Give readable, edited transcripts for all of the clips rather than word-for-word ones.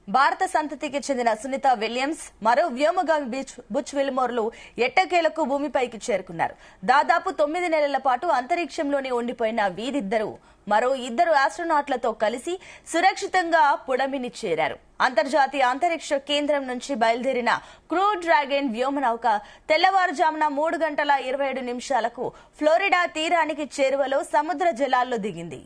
భారత సంతతికి చెందిన సునీత విలియమ్స్ మరో వ్యోమగామి బుచ్ విల్మోర్లు ఎట్టకేలకు భూమిపైకి చేరుకున్నారు. దాదాపు 9 నెలల పాటు అంతరిక్షంలోనే ఉండిపోయిన వీరిద్దరూ మరో 2 ఆస్ట్రోనాట్లతో కలిసి సురక్షితంగా పుడమిని చేరారు. అంతర్జాతీయ అంతరిక్ష కేంద్రం నుంచి బయలుదేరిన క్రూ డ్రాగన్ వ్యోమనౌక తెల్లవారుజామున 3:27 ఫ్లోరిడా తీరానికి చేరువలో సముద్ర జలాల్లో దిగింది.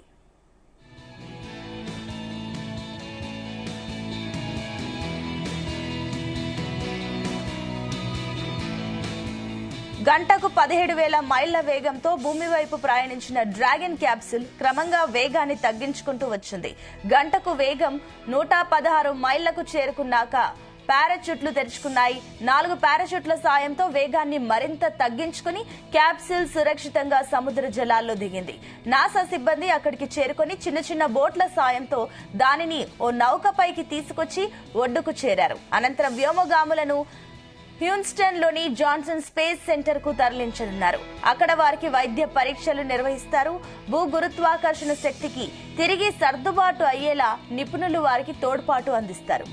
గంటకు 17,000 మైళ్ల వేగంతో భూమి వైపు ప్రయాణించిన డ్రాగన్ క్యాప్సూల్ క్రమంగా వేగాన్ని తగ్గించుకుంటూ వచ్చింది. గంటకు వేగం 116 మైళ్లకు చేరుకున్నాక పారాచూట్లు తెరుచుకున్నాయి. 4 పారాచూట్ల సాయంతో వేగాన్ని మరింత తగ్గించుకుని క్యాప్సూల్ సురక్షితంగా సముద్ర జలాల్లో దిగింది. నాసా సిబ్బంది అక్కడికి చేరుకుని చిన్న చిన్న బోట్ల సాయంతో దానిని ఓ నౌకపైకి తీసుకొచ్చి ఒడ్డుకు చేరారు. అనంతరం వ్యోమగాములను హ్యూస్టన్ లోని జాన్సన్ స్పేస్ సెంటర్ కు తరలించనున్నారు. అక్కడ వారికి వైద్య పరీక్షలు నిర్వహిస్తారు. భూ గురుత్వాకర్షణ శక్తికి తిరిగి సర్దుబాటు అయ్యేలా నిపుణులు వారికి తోడ్పాటు అందిస్తారు.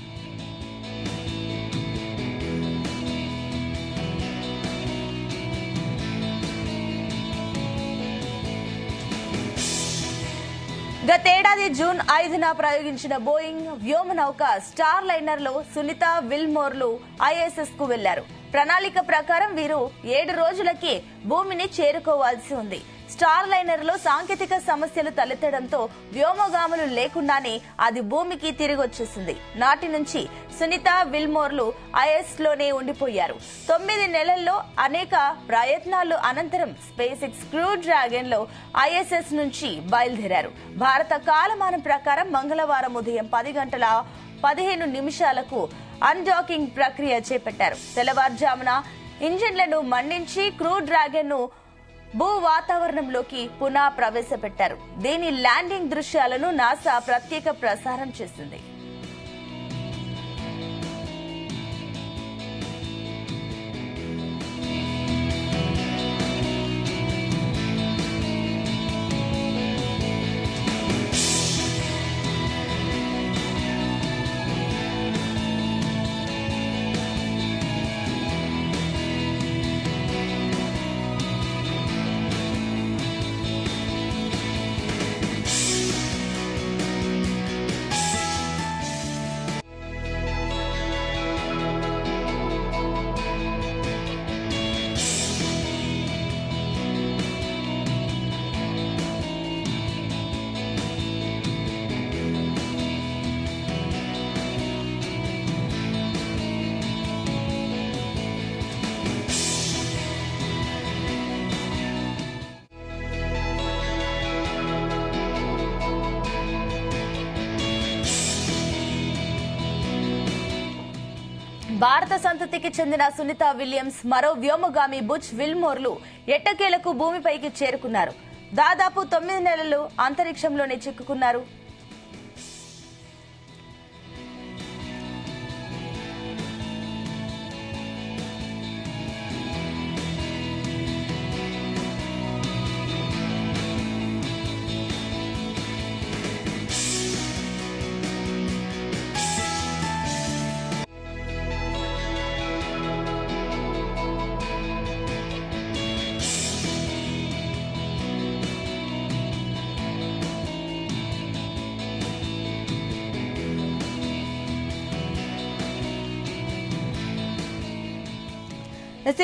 గతేడాది జూన్ 5న ప్రయోగించిన బోయింగ్ వ్యోమనౌక స్టార్ లైనర్ లో సునీత విల్మోర్లు ఐఎస్ఎస్ కు వెళ్లారు. ప్రణాళిక ప్రకారం వీరు 7 రోజులకే భూమిని చేరుకోవాల్సి ఉంది. స్టార్ లైనర్ లో సాంకేతిక సమస్యలు తలెత్తడంతో వ్యోమగాములు లేకుండానే అది భూమికి తిరిగి వచ్చేసింది. నాటి నుంచి సునీత విల్మోర్లు ఐఎస్ లోనే ఉండిపోయారు. 9 నెలల్లో అనేక ప్రయత్నాలు అనంతరం స్పేస్ ఎక్స్ క్రూ డ్రాగన్ లో ఐఎస్ఎస్ నుంచి బయలుదేరారు. భారత కాలమానం ప్రకారం మంగళవారం ఉదయం 10:15 అన్డాకింగ్ ప్రక్రియ చేపట్టారు. తెల్లవారుజామున ఇంజిన్లను మండించి క్రూ డ్రాగన్ ను భూ వాతావరణంలోకి పునః ప్రవేశపెట్టారు. దీని ల్యాండింగ్ దృశ్యాలను నాసా ప్రత్యేక ప్రసారం చేసింది. భారత సంతతికి చెందిన సునీత విలియమ్స్ మరో వ్యోమగామి బుచ్ విల్మోర్లు ఎట్టకేలకు భూమిపైకి చేరుకున్నారు. దాదాపు 9 నెలలు అంతరిక్షంలోనే చిక్కుకున్నారు.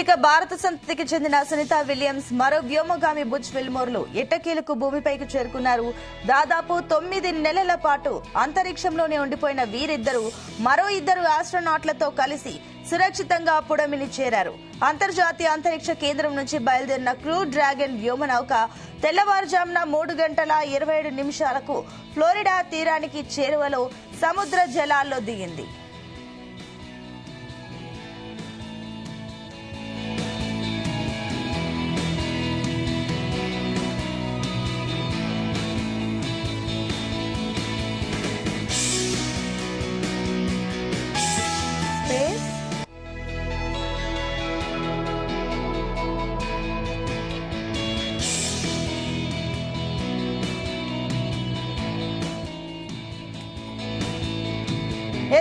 ఇక భారత సంతతికి చెందిన సునీత విలియమ్స్ మరో వ్యోమగామి బుచ్ విల్మోర్లు ఎట్టకేలకు భూమిపైకి చేరుకున్నారు. దాదాపు 9 నెలల పాటు అంతరిక్షంలోనే ఉండిపోయిన వీరిద్దరూ మరో 2 ఆస్ట్రోనాట్లతో కలిసి సురక్షితంగా పుడమిని చేరారు. అంతర్జాతీయ అంతరిక్ష కేంద్రం నుంచి బయలుదేరిన క్రూ డ్రాగన్ వ్యోమనౌక తెల్లవారుజామున 3:27 ఫ్లోరిడా తీరానికి చేరువలో సముద్ర జలాల్లో దిగింది.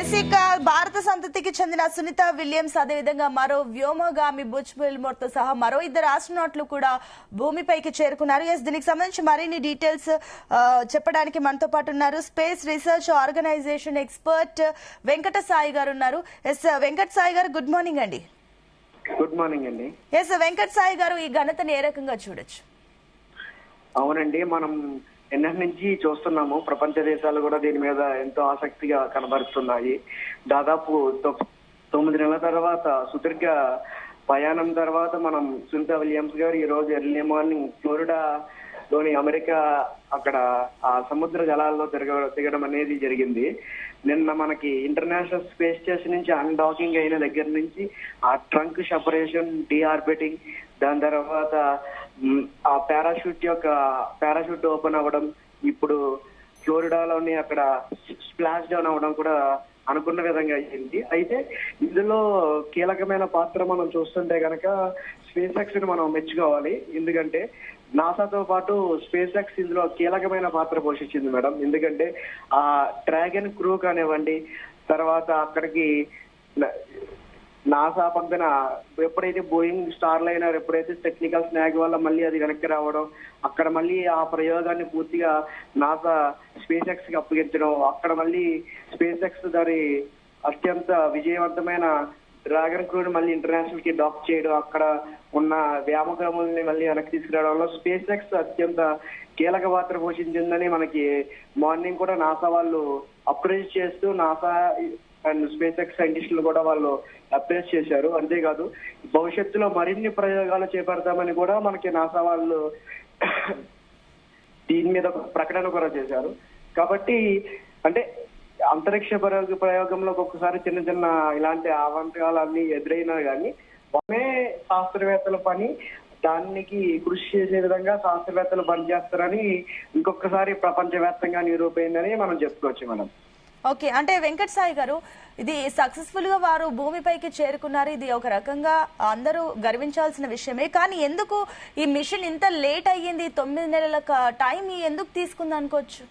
ఎస్, ఇక భారత సంతతికి చెందిన సునీత విలియమ్స్, అదేవిధంగా మరో వ్యోమగామి బుచ్ విల్మోర్ తో సహా మరో ఇద్దరు ఆస్ట్రోనాట్లు కూడా భూమిపైకి చేరుకున్నారు. ఎస్, దీనికి సంబంధించి మరిన్ని డీటెయిల్స్ చెప్పడానికి మనతో పాటు ఉన్నారు space research organisation expert Venkata Sai గారు ఉన్నారు. ఎస్ వెంకట సాయి గారు, గుడ్ మార్నింగ్ అండి. గుడ్ మార్నింగ్ అండి. ఎస్ వెంకట సాయి గారు, ఈ ఘనతను ఏ రకంగా చూడొచ్చు? అవునండి, మనం ఎన్నటి నుంచి చూస్తున్నాము. ప్రపంచ దేశాలు కూడా దీని మీద ఎంతో ఆసక్తిగా కనబరుస్తున్నాయి. దాదాపు 9 నెలల తర్వాత సుదీర్ఘ ప్రయాణం తర్వాత మనం సునీత విలియమ్స్ గారు ఈ రోజు ఎర్లీ మార్నింగ్ ఫ్లోరిడాలోని అమెరికా అక్కడ ఆ సముద్ర జలాల్లో తిరగడం అనేది జరిగింది. నిన్న మనకి ఇంటర్నేషనల్ స్పేస్ స్టేషన్ నుంచి అన్డాకింగ్ అయిన దగ్గర నుంచి ఆ ట్రంక్ సెపరేషన్, డీఆర్బిటింగ్, దాని తర్వాత ఆ పారాషూట్ ఓపెన్ అవ్వడం, ఇప్పుడు ఫ్లోరిడాలోని అక్కడ స్ప్లాష్ డౌన్ అవ్వడం కూడా అనుకున్న విధంగా అయ్యింది. అయితే ఇందులో కీలకమైన పాత్ర మనం చూస్తుంటే కనుక స్పేస్ ఎక్స్ ని మనం మెచ్చుకోవాలి. ఎందుకంటే నాసాతో పాటు స్పేస్ ఎక్స్ ఇందులో కీలకమైన పాత్ర పోషించింది మేడం. ఎందుకంటే ఆ డ్రాగన్ క్రూ కానివ్వండి, తర్వాత అక్కడికి నాసా పంపిన ఎప్పుడైతే బోయింగ్ స్టార్ లైనర్ ఎప్పుడైతే టెక్నికల్ స్నాగ్ వల్ల మళ్ళీ అది వెనక్కి రావడం, అక్కడ మళ్ళీ ఆ ప్రయోగాన్ని పూర్తిగా నాసా స్పేస్ ఎక్స్ కి అప్పగించడం, అక్కడ మళ్ళీ స్పేస్ ఎక్స్ దాని అత్యంత విజయవంతమైన డ్రాగన్ క్రూని మళ్ళీ ఇంటర్నేషనల్ కి డాక్ చేయడం, అక్కడ ఉన్న వ్యామగ్రముల్ని మళ్ళీ వెనక్కి తీసుకురావడంలో స్పేస్ ఎక్స్ అత్యంత కీలక పాత్ర పోషించిందని మనకి మార్నింగ్ కూడా నాసా వాళ్ళు అప్రైజ్ చేస్తూ నాసా అండ్ స్పేస్ ఎక్స్ సైంటిస్టులు కూడా వాళ్ళు అప్రైజ్ చేశారు. అంతేకాదు భవిష్యత్తులో మరిన్ని ప్రయోగాలు చేపడతామని కూడా మనకి నాసా వాళ్ళు దీని మీద ప్రకటన కూడా చేశారు. కాబట్టి అంటే అంతరిక్ష ప్రయోగంలో ఒక్కొక్కసారి చిన్న చిన్న ఇలాంటి ఆవంతకాలన్నీ ఎదురైనా కానీ మనమే శాస్త్రవేత్తల పని దానికి కృషి చేసే విధంగా శాస్త్రవేత్తలు పనిచేస్తారని ఇంకొకసారి ప్రపంచవ్యాప్తంగా నిరూపైందని మనం చెప్పుకోవచ్చు మనం. ఓకే, అంటే వెంకట సాయి గారు, ఇది సక్సెస్ఫుల్ గా వారు భూమిపైకి చేరుకున్నారు. ఇది ఒక రకంగా అందరూ గర్వించాల్సిన విషయమే. కానీ ఎందుకు ఈ మిషన్ ఇంత లేట్ అయ్యింది? 9 నెలల టైం ఎందుకు తీసుకుంది అనుకోవచ్చు?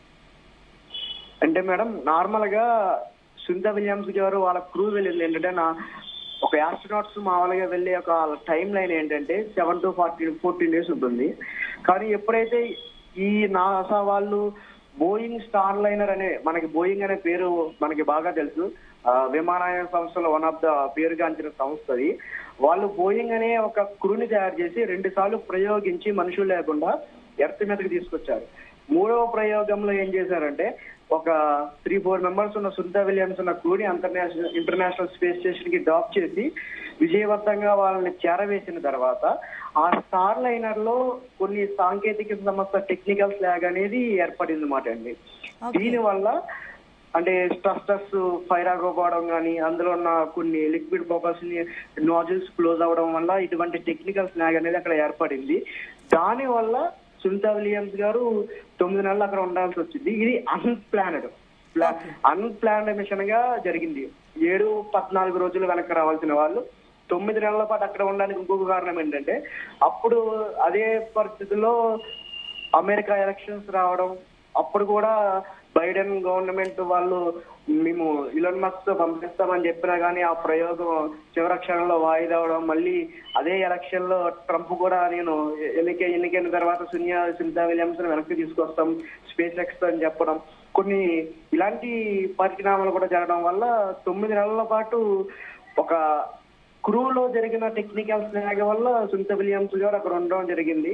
అంటే మేడం, నార్మల్ గా సునీత విలియమ్స్ గారు వాళ్ళ క్రూ వెళ్ళింది ఏంటంటే, ఒక ఆస్ట్రోనాట్స్ మామూలుగా వెళ్ళే ఒక టైం లైన్ ఏంటంటే 7 to 14 days ఉంటుంది. కానీ ఎప్పుడైతే ఈ నాసా వాళ్ళు బోయింగ్ స్టార్ లైనర్ అనే, మనకి బోయింగ్ అనే పేరు మనకి బాగా తెలుసు, విమానయాన సంస్థలో వన్ ఆఫ్ ద పేరుగాంచిన సంస్థ అది. వాళ్ళు బోయింగ్ అనే ఒక క్రూని తయారు చేసి 2 సార్లు ప్రయోగించి మనుషులు లేకుండా ఎర్త్ మీదకి తీసుకొచ్చారు. 3వ ప్రయోగంలో ఏం చేశారంటే ఒక 3-4 మెంబర్స్ ఉన్న సునీత విలియమ్స్ ఉన్న క్రూని ఇంటర్నేషనల్ స్పేస్ స్టేషన్ కి డాక్ చేసి విజయవంతంగా వాళ్ళని చేరవేసిన తర్వాత ఆ స్టార్ లైనర్ లో కొన్ని సాంకేతిక సమస్య, టెక్నికల్ స్లాగ్ అనేది ఏర్పడింది అన్నమాట అండి. దీని వల్ల అంటే స్ట్రస్టర్స్ ఫైర్ అవ్వకపోవడం కానీ, అందులో ఉన్న కొన్ని లిక్విడ్ బబల్స్ ని నాజిల్స్ క్లోజ్ అవ్వడం వల్ల ఇటువంటి టెక్నికల్ స్లాగ్ అనేది అక్కడ ఏర్పడింది. దాని వల్ల సునీత విలియమ్స్ గారు 9 నెలలు అక్కడ ఉండాల్సి వచ్చింది. ఇది అన్ప్లాన్డ్ మిషన్ గా జరిగింది. 7-14 రోజులు వెనక్కి రావాల్సిన వాళ్ళు 9 నెలల పాటు అక్కడ ఉండడానికి ఇంకొక కారణం ఏంటంటే, అప్పుడు అదే పరిస్థితుల్లో అమెరికా ఎలక్షన్స్ రావడం, అప్పుడు కూడా బైడెన్ గవర్నమెంట్ వాళ్ళు మేము ఇలాన్ మస్క్ తో పంపిస్తామని చెప్పినా కానీ ఆ ప్రయోగం చివరి క్షణంలో వాయిదా అవడం, మళ్ళీ అదే ఎలక్షన్ లో ట్రంప్ కూడా నేను ఎన్నికైన తర్వాత సునీత విలియమ్స్ వెనక్కి తీసుకొస్తాం స్పేస్ ఎక్స్ అని చెప్పడం, కొన్ని ఇలాంటి పరిణామాలు కూడా జరగడం వల్ల 9 నెలల పాటు ఒక క్రూలో జరిగిన టెక్నికల్ స్నాగ్ వల్ల సునీత విలియమ్స్ గారు అక్కడ ఉండడం జరిగింది.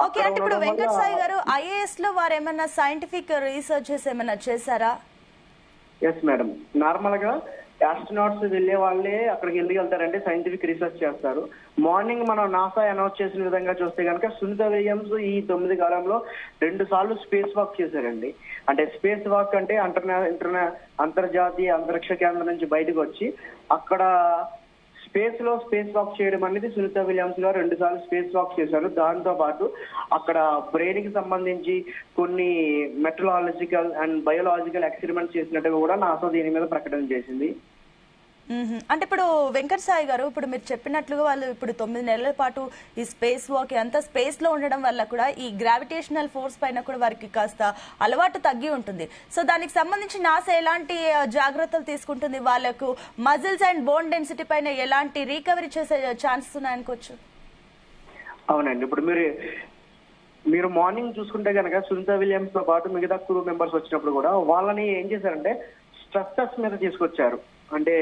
ఓకే, అంటే ఇప్పుడు వెంకట సాయి గారు, ఐఏఎస్ లో వారు ఏమన్నా సైంటిఫిక్ రీసెర్చెస్ ఏమన్నా చేశారా? ఎస్ మేడం, నార్మల్ గా ఆస్ట్రోనాట్స్ వెళ్లే వాళ్ళే అక్కడికి ఎందుకు వెళ్తారంటే సైంటిఫిక్ రీసెర్చ్ చేస్తారు. మార్నింగ్ మనం నాసా అనౌన్స్ చేసిన విధంగా చూస్తే కనుక సునీత విలియమ్స్ ఈ 9 కాలంలో 2 సార్లు స్పేస్ వాక్ చేశారండి. అంటే స్పేస్ వాక్ అంటే అంతర్జాతీయ అంతరిక్ష కేంద్రం నుంచి బయటకు వచ్చి అక్కడ స్పేస్ వాక్ చేయడం అనేది సునీత విలియమ్స్ గారు 2 సార్లు స్పేస్ వాక్ చేశారు. దాంతో పాటు అక్కడ బ్రెయిన్ కి సంబంధించి కొన్ని మెటలాజికల్ అండ్ బయోలాజికల్ ఎక్స్పెరిమెంట్స్ చేసినట్టుగా కూడా నాసా దీని మీద ప్రకటన చేసింది. అంటే ఇప్పుడు వెంకట సాయి గారు, ఇప్పుడు మీరు చెప్పినట్లుగా వాళ్ళు ఇప్పుడు 9 నెలల పాటు ఈ స్పేస్ వాక్ అంతా స్పేస్ లో ఉండడం వల్ల కూడా ఈ గ్రావిటేషనల్ ఫోర్స్ పైన కూడా వారికి కాస్త అలవాటు తగ్గి ఉంటుంది. సో దానికి సంబంధించి నాసా ఎలాంటి జాగ్రత్తలు తీసుకుంటుంది? వాళ్ళకు మజిల్స్ అండ్ బోన్ డెన్సిటీ పైన ఎలాంటి రీకవరీ చేసే ఛాన్సెస్ ఉన్నాయనుకోవచ్చు? అవునండి, ఇప్పుడు మీరు మార్నింగ్ చూసుకుంటే కనుక సునీత విలియమ్స్ తో పాటు మిగతా క్రూ మెంబర్స్ వచ్చినప్పుడు కూడా వాళ్ళని ఏం చేశారంటే స్ట్రక్చర్స్ మీద తీసుకొచ్చారు. అంటే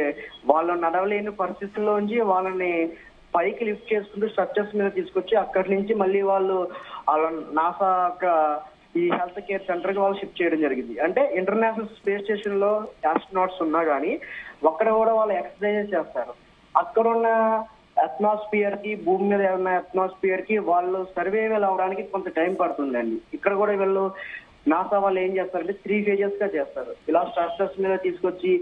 వాళ్ళు నడవలేని పరిస్థితుల్లోంచి వాళ్ళని పైకి లిఫ్ట్ చేసుకుంటూ స్ట్రక్చర్స్ మీద తీసుకొచ్చి అక్కడి నుంచి మళ్ళీ వాళ్ళ నాసా ఈ హెల్త్ కేర్ సెంటర్ కి వాళ్ళు షిఫ్ట్ చేయడం జరిగింది. అంటే ఇంటర్నేషనల్ స్పేస్ స్టేషన్ లో ఆస్ట్రోనాట్స్ ఉన్నా కానీ అక్కడ కూడా వాళ్ళు ఎక్సర్సైజెస్ చేస్తారు. అక్కడ ఉన్న అట్మాస్ఫియర్ కి, భూమి మీద ఉన్న అట్మాస్ఫియర్ కి వాళ్ళు సర్వైవల్ అవడానికి కొంత టైం పడుతుందండి. ఇక్కడ కూడా వీళ్ళు నాసా వాళ్ళు ఏం చేస్తారంటే 3 phases గా చేస్తారు. ఇలా స్ట్రక్చర్స్ మీద తీసుకొచ్చి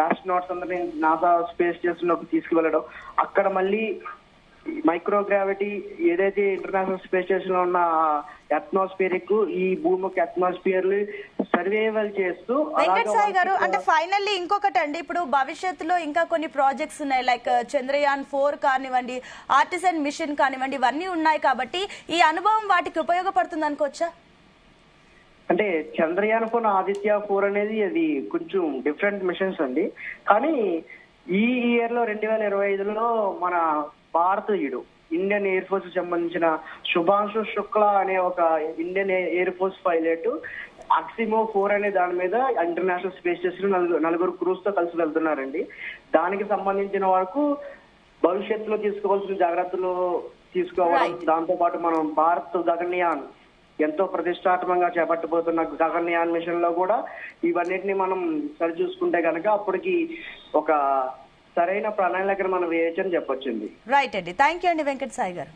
ఆస్ట్రోనాట్స్ అందరినీ నాసా స్పేస్ స్టేషన్ లోకి తీసుకువెళ్ళడం, అక్కడ మళ్ళీ మైక్రోగ్రావిటీ ఏదైతే ఇంటర్నేషనల్ స్పేస్ స్టేషన్ లో ఉన్న అట్మాస్ఫియర్ ఈ భూమికి అట్మాస్ఫియర్ సర్వైవల్ చేస్తూ. వెంకట సాయి గారు, అంటే ఫైనల్లీ ఇంకొకటి అండి, ఇప్పుడు భవిష్యత్తులో ఇంకా కొన్ని ప్రాజెక్ట్స్ ఉన్నాయి, లైక్ చంద్రయాన్ 4 కానివ్వండి, ఆర్టిసన్ మిషన్ కానివ్వండి, ఇవన్నీ ఉన్నాయి కాబట్టి ఈ అనుభవం వాటికి ఉపయోగపడుతుంది అనుకోవచ్చా? అంటే చంద్రయాన్ 4, ఆదిత్య 4 అనేది అది కొంచెం డిఫరెంట్ మిషన్స్ అండి. కానీ ఈ ఇయర్ లో 2025లో మన భారతీయుడు ఇండియన్ ఎయిర్ ఫోర్స్ కి సంబంధించిన శుభాంశు శుక్లా అనే ఒక ఇండియన్ ఎయిర్ ఫోర్స్ పైలట్ అక్సిమో 4 అనే దాని మీద ఇంటర్నేషనల్ స్పేస్ స్టేషన్ నలుగురు క్రూస్ తో కలిసి వెళ్తున్నారండి. దానికి సంబంధించిన వరకు భవిష్యత్తులో తీసుకోవాల్సిన జాగ్రత్తలు తీసుకోవడం, దాంతో పాటు మనం భారత్ గగన్యాన్ ఎంతో ప్రతిష్టాత్మకంగా చేపట్టబోతున్న గగన్యాన్ మిషన్ లో కూడా ఇవన్నిటిని మనం సరి చూసుకుంటే కనుక అప్పటికి ఒక సరైన ప్రణాళికను మనం వేయొచ్చని చెప్పొచ్చింది. రైట్ అండి, థ్యాంక్ యూ అండి వెంకట సాయి గారు.